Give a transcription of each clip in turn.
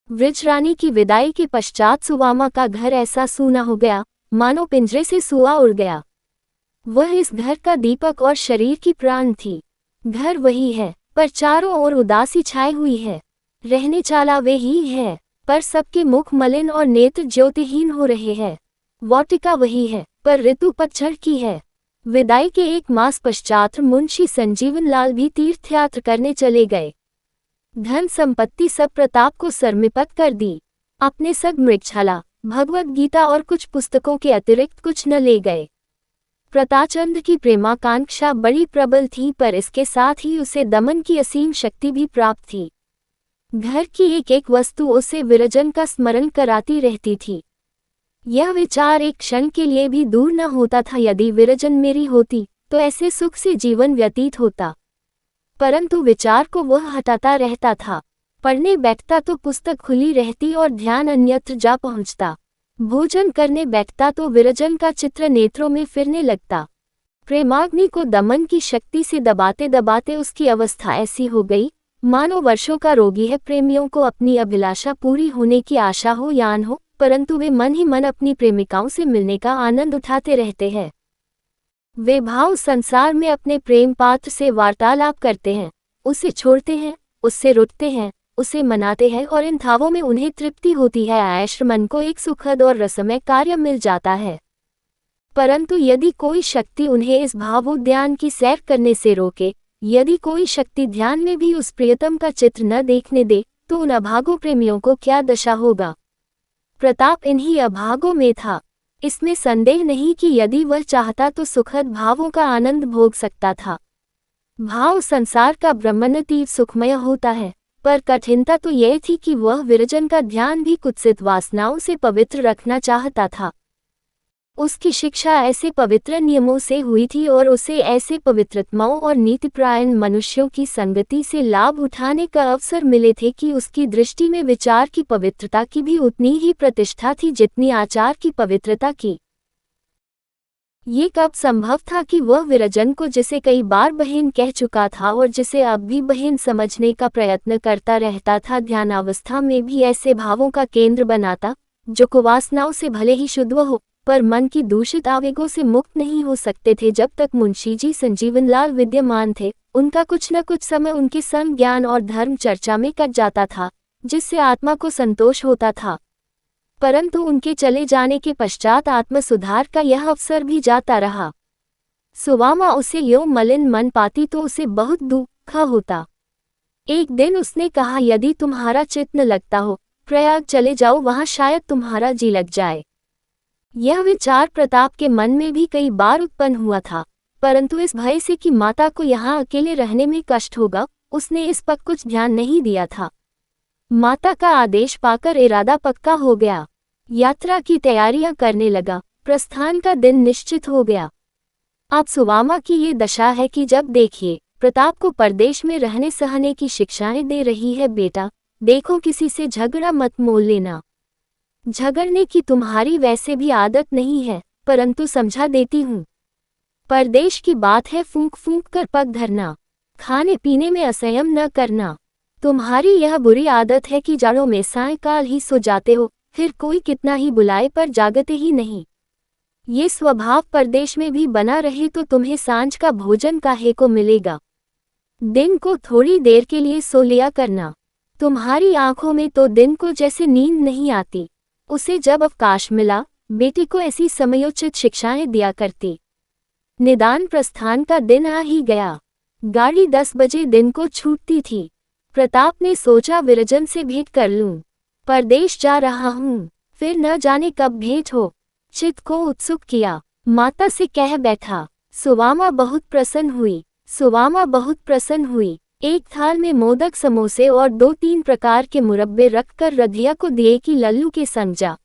वृक्षरानी की विदाई के पश्चात सुवामा का घर ऐसा सूना हो गया, मानो पिंजरे से सुआ उड़ गया। वह इस घर का दीपक और शरीर की प्राण थी। घर वही है, पर चारों ओर उदासी छाई हुई है। रहने चाला वे ही है, पर सबके मुख मलिन और नेत्र ज्योतिहीन हो रहे हैं। वाटिका वही है, पर ऋतु पतझड़ की है। विदाई के 1 मास पश्चात मुंशी संजीवन लाल भी तीर्थयात्रा करने चले गए। धन संपत्ति सब प्रताप को सरमिपत कर दी। अपने संग मृगशाला, भगवत गीता और कुछ पुस्तकों के अतिरिक्त कुछ न ले गए। प्रतापचंद की प्रेमाकांक्षा बड़ी प्रबल थी, पर इसके साथ ही उसे दमन की असीम शक्ति भी प्राप्त थी। घर की एक एक वस्तु उसे विरजन का स्मरण कराती रहती थी। यह विचार एक क्षण के लिए भी दूर न होता था, यदि विरजन मेरी होती तो ऐसे सुख से जीवन व्यतीत होता। परंतु विचार को वह हटाता रहता था। पढ़ने बैठता तो पुस्तक खुली रहती और ध्यान अन्यत्र जा पहुंचता। भोजन करने बैठता तो विरजन का चित्र नेत्रों में फिरने लगता। प्रेमाग्नि को दमन की शक्ति से दबाते दबाते उसकी अवस्था ऐसी हो गई, मानो वर्षों का रोगी है। प्रेमियों को अपनी अभिलाषा पूरी होने की आशा हो या न हो, परंतु वे मन ही मन अपनी प्रेमिकाओं से मिलने का आनंद उठाते रहते हैं। वे भाव संसार में अपने प्रेम पात्र से वार्तालाप करते हैं, उसे छोड़ते हैं, उससे रुठते हैं, उसे मनाते हैं और इन भावों में उन्हें तृप्ति होती है। ऐश मन को एक सुखद और रसमय कार्य मिल जाता है। परंतु यदि कोई शक्ति उन्हें इस भावोद्यान की सैर करने से रोके, यदि कोई शक्ति ध्यान में भी उस प्रियतम का चित्र न देखने दे, तो उन अभागों प्रेमियों को क्या दशा होगा। प्रताप इन्हीं अभागों में था। इसमें संदेह नहीं कि यदि वह चाहता तो सुखद भावों का आनंद भोग सकता था। भाव संसार का ब्रह्मातीत सुखमय होता है, पर कठिनता तो यह थी कि वह विरजन का ध्यान भी कुत्सित वासनाओं से पवित्र रखना चाहता था। उसकी शिक्षा ऐसे पवित्र नियमों से हुई थी और उसे ऐसे पवित्रत्माओं और नीतिपरायण मनुष्यों की संगति से लाभ उठाने का अवसर मिले थे कि उसकी दृष्टि में विचार की पवित्रता की भी उतनी ही प्रतिष्ठा थी जितनी आचार की पवित्रता की। ये कब संभव था कि वह विरजन को, जिसे कई बार बहन कह चुका था और जिसे अब भी बहन समझने का प्रयत्न करता रहता था, ध्यानावस्था में भी ऐसे भावों का केंद्र बनाता जो कुवासनाओं से भले ही शुद्ध हो, पर मन की दूषित आवेगों से मुक्त नहीं हो सकते थे। जब तक मुंशी जी संजीवन लाल विद्यमान थे, उनका कुछ न कुछ समय उनके संग ज्ञान और धर्म चर्चा में कट जाता था, जिससे आत्मा को संतोष होता था। परंतु उनके चले जाने के पश्चात आत्म सुधार का यह अवसर भी जाता रहा। सुवामा उसे यो मलिन मन पाती तो उसे बहुत दुख होता। एक दिन उसने कहा, यदि तुम्हारा चित्त न लगता हो, प्रयाग चले जाओ, वहां शायद तुम्हारा जी लग जाए। यह विचार प्रताप के मन में भी कई बार उत्पन्न हुआ था, परंतु इस भय से कि माता को यहाँ अकेले रहने में कष्ट होगा, उसने इस पर कुछ ध्यान नहीं दिया था। माता का आदेश पाकर इरादा पक्का हो गया। यात्रा की तैयारियां करने लगा। प्रस्थान का दिन निश्चित हो गया। अब सुवामा की ये दशा है कि जब देखिए प्रताप को परदेश में रहने सहने की शिक्षाएं दे रही है। बेटा देखो, किसी से झगड़ा मत मोल लेना। झगड़ने की तुम्हारी वैसे भी आदत नहीं है, परंतु समझा देती हूँ। परदेश की बात है, फूंक फूंक कर पग धरना, खाने पीने में असंयम न करना। तुम्हारी यह बुरी आदत है कि जाड़ों में सायंकाल ही सो जाते हो, फिर कोई कितना ही बुलाए पर जागते ही नहीं। ये स्वभाव परदेश में भी बना रहे तो तुम्हें सांझ का भोजन काहे को मिलेगा। दिन को थोड़ी देर के लिए सो लिया करना। तुम्हारी आंखों में तो दिन को जैसे नींद नहीं आती। उसे जब अवकाश मिला, बेटी को ऐसी समयोचित शिक्षाएं दिया करती। निदान प्रस्थान का दिन आ ही गया। गाड़ी 10 बजे दिन को छूटती थी। प्रताप ने सोचा, विरजन से भेंट कर लूं। परदेश जा रहा हूँ, फिर न जाने कब भेंट हो। चित्त को उत्सुक किया, माता से कह बैठा। सुवामा बहुत प्रसन्न हुई। एक थाल में मोदक, समोसे और 2-3 प्रकार के मुरब्बे रखकर रधिया को दिए कि लल्लू के संग जा।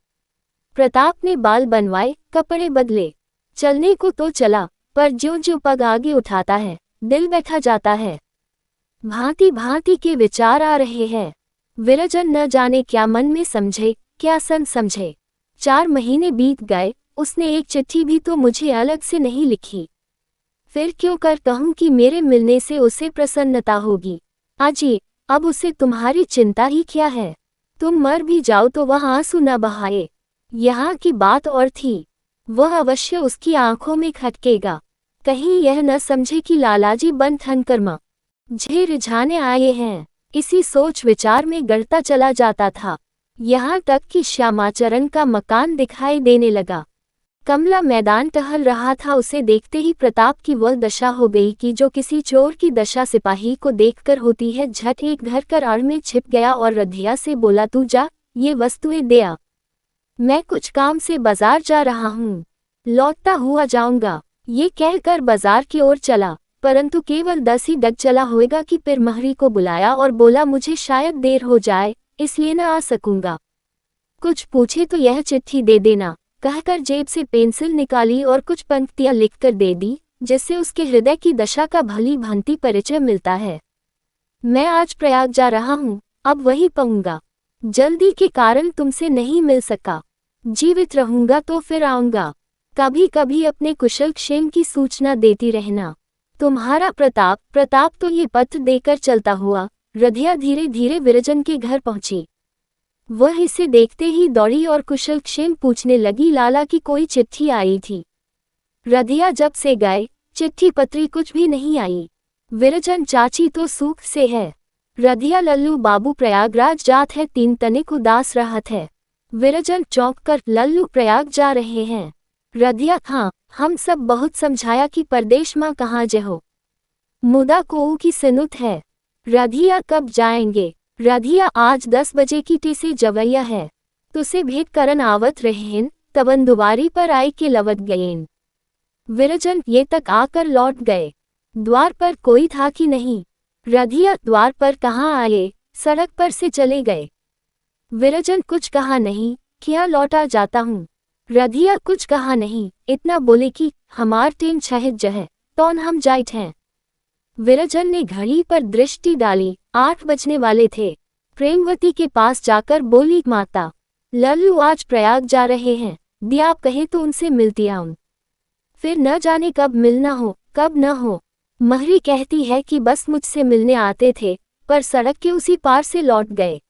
प्रताप ने बाल बनवाए, कपड़े बदले। चलने को तो चला, पर ज्यों-ज्यों पग आगे उठाता है, दिल बैठा जाता है। भांति भांति के विचार आ रहे हैं। विरजन न जाने क्या मन में समझे, क्या सन समझे। 4 महीने बीत गए, उसने एक चिट्ठी भी तो मुझे अलग से नहीं लिखी। फिर क्यों कर कहूं कि मेरे मिलने से उसे प्रसन्नता होगी। अजी, अब उसे तुम्हारी चिंता ही क्या है। तुम मर भी जाओ तो वह आंसू न बहाए। यहाँ की बात और थी। वह अवश्य उसकी आंखों में खटकेगा। कहीं यह न समझे कि लालाजी बन ठनकर्मा झे रिझाने आए हैं। इसी सोच विचार में गढ़ता चला जाता था, यहाँ तक कि श्यामाचरण का मकान दिखाई देने लगा। कमला मैदान टहल रहा था, उसे देखते ही प्रताप की वह दशा हो गई कि जो किसी चोर की दशा सिपाही को देखकर होती है। झट एक घर कर आड़ में छिप गया और रधिया से बोला, तू जा, ये वस्तुएं दे आ। मैं कुछ काम से बाजार जा रहा हूँ, लौटता हुआ जाऊंगा। ये कहकर बाजार की ओर चला, परंतु केवल 10 ही डग चला होगा कि फिर महरी को बुलाया और बोला, मुझे शायद देर हो जाए, इसलिए न आ सकूंगा। कुछ पूछे तो यह चिट्ठी दे देना, कहकर जेब से पेंसिल निकाली और कुछ पंक्तियां लिखकर दे दी, जिससे उसके हृदय की दशा का भली भांति परिचय मिलता है। मैं आज प्रयाग जा रहा हूँ, अब वही पाऊंगा। जल्दी के कारण तुमसे नहीं मिल सका। जीवित रहूंगा तो फिर आऊंगा। कभी कभी अपने कुशल क्षेम की सूचना देती रहना। तुम्हारा प्रताप। प्रताप तो ये पत्र देकर चलता हुआ रधिया धीरे धीरे विरजन के घर पहुंची। वह इसे देखते ही दौड़ी और कुशल क्षेम पूछने लगी, लाला की कोई चिट्ठी आई थी? रधिया जब से गए चिट्ठी पत्री कुछ भी नहीं आई। विरजन, चाची तो सूख से है। रधिया, लल्लू बाबू प्रयागराज जात है, 3 तनिक उदास रहत है। विरजन चौंक कर, लल्लू प्रयाग जा रहे हैं? रधिया, हाँ, हम सब बहुत समझाया कि परदेश माँ कहाँ जहो, मुदा कोऊ की सिनुत है। रधिया, कब जाएंगे? रधिया, आज 10 बजे की टे से जवैया है, तुसे भेंट करन आवत रहेन, तबन दुआरी पर आई के लवत गयेन। विरजन, ये तक आकर लौट गए। द्वार पर कोई था कि नहीं? रधिया, द्वार पर कहाँ आए, सड़क पर से चले गए। विरजन, कुछ कहा नहीं, क्या लौटा जाता हूँ। रधिया, कुछ कहा नहीं, इतना बोले कि हमार टेम छहित जह, तौन हम जाइत हैं। विरजन ने घड़ी पर दृष्टि डाली, 8 बजने वाले थे। प्रेमवती के पास जाकर बोली, माता, लल्लू आज प्रयाग जा रहे हैं, दी आप कहे तो उनसे मिलती आऊं। फिर न जाने कब मिलना हो कब न हो। महरी कहती है कि बस मुझसे मिलने आते थे, पर सड़क के उसी पार से लौट गए।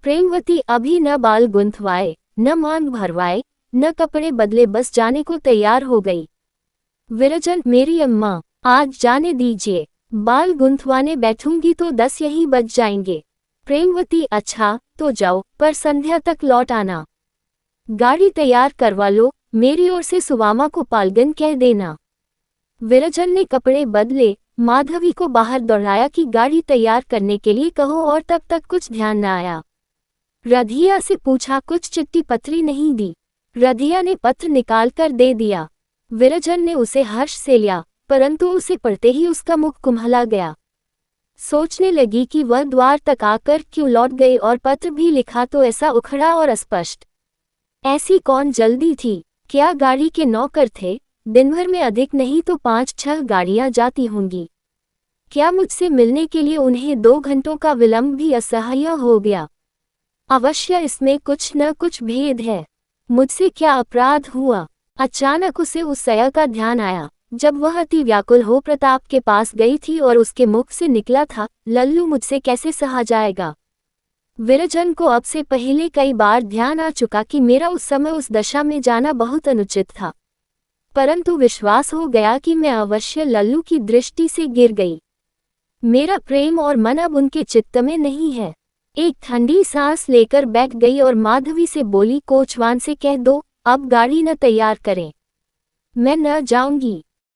प्रेमवती अभी न बाल गुंथवाए, न मांग भरवाए, न कपड़े बदले, बस जाने को तैयार हो गई। विरजन, मेरी अम्मा, आज जाने दीजिए, बाल गुंथवाने बैठूंगी तो 10 यही बज जाएंगे। प्रेमवती, अच्छा तो जाओ, पर संध्या तक लौट आना। गाड़ी तैयार करवा लो, मेरी ओर से सुवामा को पालगन कह देना। विरजन ने कपड़े बदले, माधवी को बाहर दौड़ाया कि गाड़ी तैयार करने के लिए कहो, और तब तक कुछ ध्यान न आया। रधिया से पूछा, कुछ चिट्ठी पत्री नहीं दी? रधिया ने पत्र निकालकर दे दिया। विरजन ने उसे हर्ष से लिया, परंतु उसे पढ़ते ही उसका मुख कुम्हला गया। सोचने लगी कि वह द्वार तक आकर क्यों लौट गए, और पत्र भी लिखा तो ऐसा उखड़ा और अस्पष्ट। ऐसी कौन जल्दी थी? क्या गाड़ी के नौकर थे? दिन भर में अधिक नहीं तो 5-6 गाड़ियां जाती होंगी। क्या मुझसे मिलने के लिए उन्हें 2 घंटों का विलंब भी असह्य हो गया? अवश्य इसमें कुछ न कुछ भेद है। मुझसे क्या अपराध हुआ? अचानक उसे उस सया का ध्यान आया, जब वह अति व्याकुल हो प्रताप के पास गई थी और उसके मुख से निकला था, लल्लू मुझसे कैसे सहा जाएगा। विरजन को अब से पहले कई बार ध्यान आ चुका कि मेरा उस समय उस दशा में जाना बहुत अनुचित था, परंतु विश्वास हो गया कि मैं अवश्य लल्लू की दृष्टि से गिर गई। मेरा प्रेम और मन अब उनके चित्त में नहीं है। एक ठंडी सांस लेकर बैठ गई और माधवी से बोली, कोचवान से कह दो अब गाड़ी न तैयार करें, मैं न जाऊंगी।